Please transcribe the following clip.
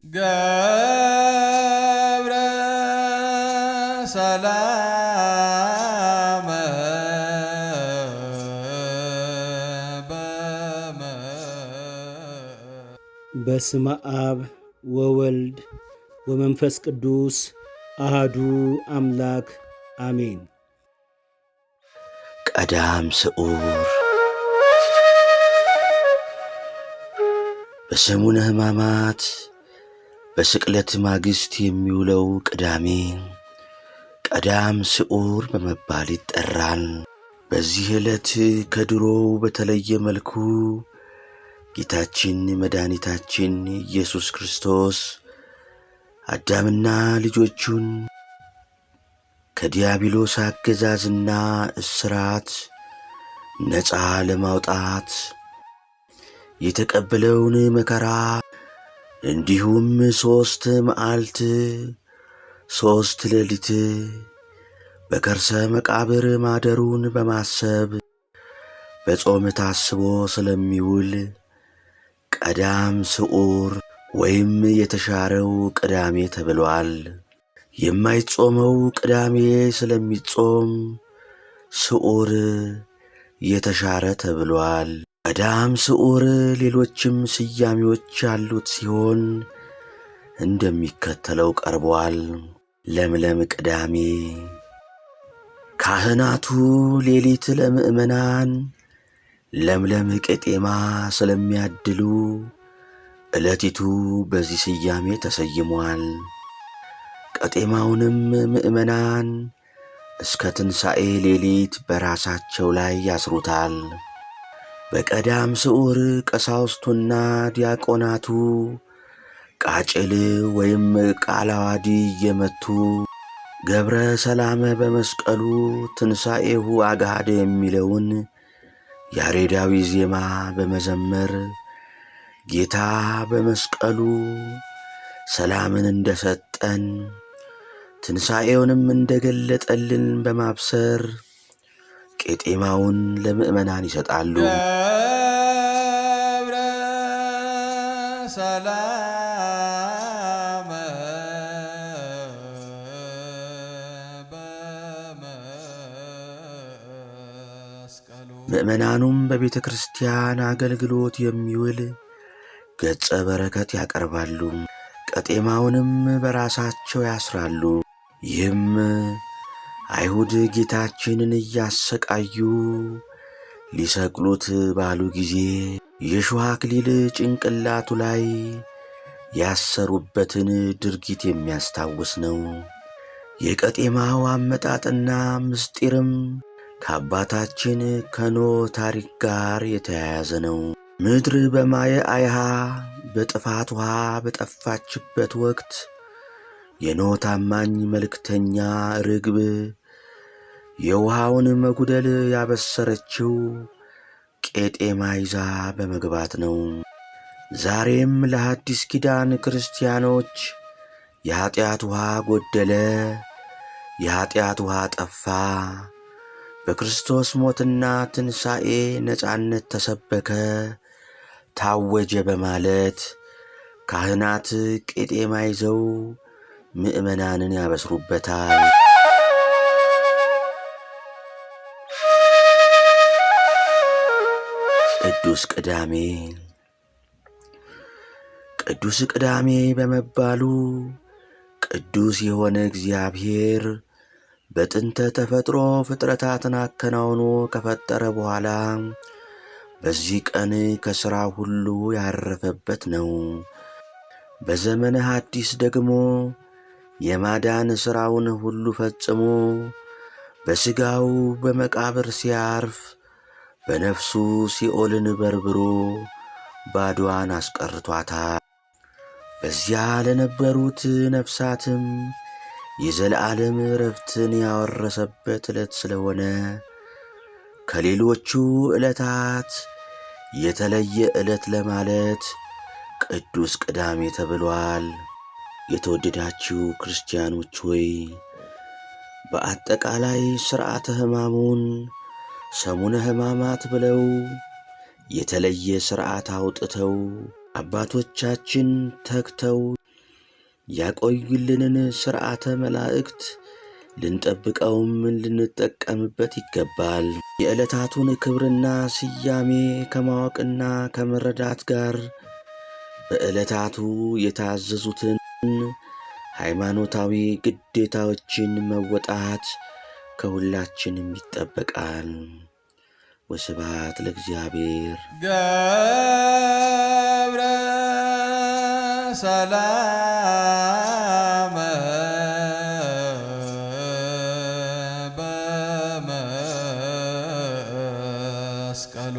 ገብረ ሰላም በስመ አብ ወወልድ ወመንፈስ ቅዱስ አሃዱ አምላክ አሜን። ቀዳም ስዑር በሰሙነ ሕማማት በስቅለት ማግስት የሚውለው ቅዳሜ ቀዳም ስዑር በመባል ይጠራል። በዚህ ዕለት ከድሮው በተለየ መልኩ ጌታችን መድኃኒታችን ኢየሱስ ክርስቶስ አዳምና ልጆቹን ከዲያብሎስ አገዛዝና እስራት ነፃ ለማውጣት የተቀበለውን መከራ እንዲሁም 3 መዓልት 3 ሌሊት በከርሰ መቃብር ማደሩን በማሰብ በጾም ታስቦ ስለሚውል ቀዳም ስዑር ወይም የተሻረው ቅዳሜ ተብሏል። የማይጾመው ቅዳሜ ስለሚጾም ስዑር የተሻረ ተብሏል። ቀዳም ስዑር ሌሎችም ስያሜዎች ያሉት ሲሆን እንደሚከተለው ቀርቧል። ለምለም ቅዳሜ ካህናቱ ሌሊት ለምእመናን ለምለም ቄጤማ ስለሚያድሉ ዕለቲቱ በዚህ ስያሜ ተሰይሟል። ቄጤማውንም ምእመናን እስከ ትንሣኤ ሌሊት በራሳቸው ላይ ያስሩታል። በቀዳም ስዑር ቀሳውስቱና ዲያቆናቱ ቃጭል ወይም ቃለ ዓዋዲ እየመቱ ገብረ ሰላመ በመስቀሉ ትንሣኤሁ አግሃደ የሚለውን ያሬዳዊ ዜማ በመዘመር ጌታ በመስቀሉ ሰላምን እንደሰጠን ትንሣኤውንም እንደገለጠልን በማብሰር ቄጤማውን ለምእመናን ይሰጣሉ። ገብረ ሰላም በመስቀሉ ምእመናኑም በቤተ ክርስቲያን አገልግሎት የሚውል ገጸ በረከት ያቀርባሉ። ቄጤማውንም በራሳቸው ያስራሉ። ይህም አይሁድ ጌታችንን እያሰቃዩ ሊሰቅሉት ባሉ ጊዜ የእሾህ አክሊል ጭንቅላቱ ላይ ያሰሩበትን ድርጊት የሚያስታውስ ነው። የቄጤማው አመጣጥና ምስጢርም ከአባታችን ከኖህ ታሪክ ጋር የተያያዘ ነው። ምድር በማየ አይሃ በጥፋት ውሃ በጠፋችበት ወቅት የኖህ ታማኝ መልእክተኛ ርግብ የውሃውን መጉደል ያበሰረችው ቄጤማ ይዛ በመግባት ነው። ዛሬም ለሐዲስ ኪዳን ክርስቲያኖች የኀጢአት ውሃ ጎደለ፣ የኀጢአት ውሃ ጠፋ፣ በክርስቶስ ሞትና ትንሣኤ ነጻነት ተሰበከ፣ ታወጀ በማለት ካህናት ቄጤማ ይዘው ምእመናንን ያበስሩበታል። ቅዱስ ቅዳሜ ቅዱስ ቅዳሜ በመባሉ ቅዱስ የሆነ እግዚአብሔር በጥንተ ተፈጥሮ ፍጥረታትን አከናውኖ ከፈጠረ በኋላ በዚህ ቀን ከሥራ ሁሉ ያረፈበት ነው። በዘመነ ሐዲስ ደግሞ የማዳን ሥራውን ሁሉ ፈጽሞ በሥጋው በመቃብር ሲያርፍ በነፍሱ ሲኦልን በርብሮ ባዶዋን አስቀርቷታል። በዚያ ለነበሩት ነፍሳትም የዘለዓለም ዕረፍትን ያወረሰበት ዕለት ስለሆነ ከሌሎቹ ዕለታት የተለየ ዕለት ለማለት ቅዱስ ቅዳሜ ተብሏል። የተወደዳችሁ ክርስቲያኖች ሆይ በአጠቃላይ ሥርዓተ ሕማሙን ሰሙነ ሕማማት ብለው የተለየ ሥርዓት አውጥተው አባቶቻችን ተግተው ያቆዩልንን ሥርዓተ መላእክት ልንጠብቀውም ልንጠቀምበት ይገባል። የዕለታቱን ክብርና ስያሜ ከማወቅና ከመረዳት ጋር በዕለታቱ የታዘዙትን ሃይማኖታዊ ግዴታዎችን መወጣት ከሁላችንም ይጠበቃል። ወስብሐት ለእግዚአብሔር። ገብረ ሰላመ በመስቀሉ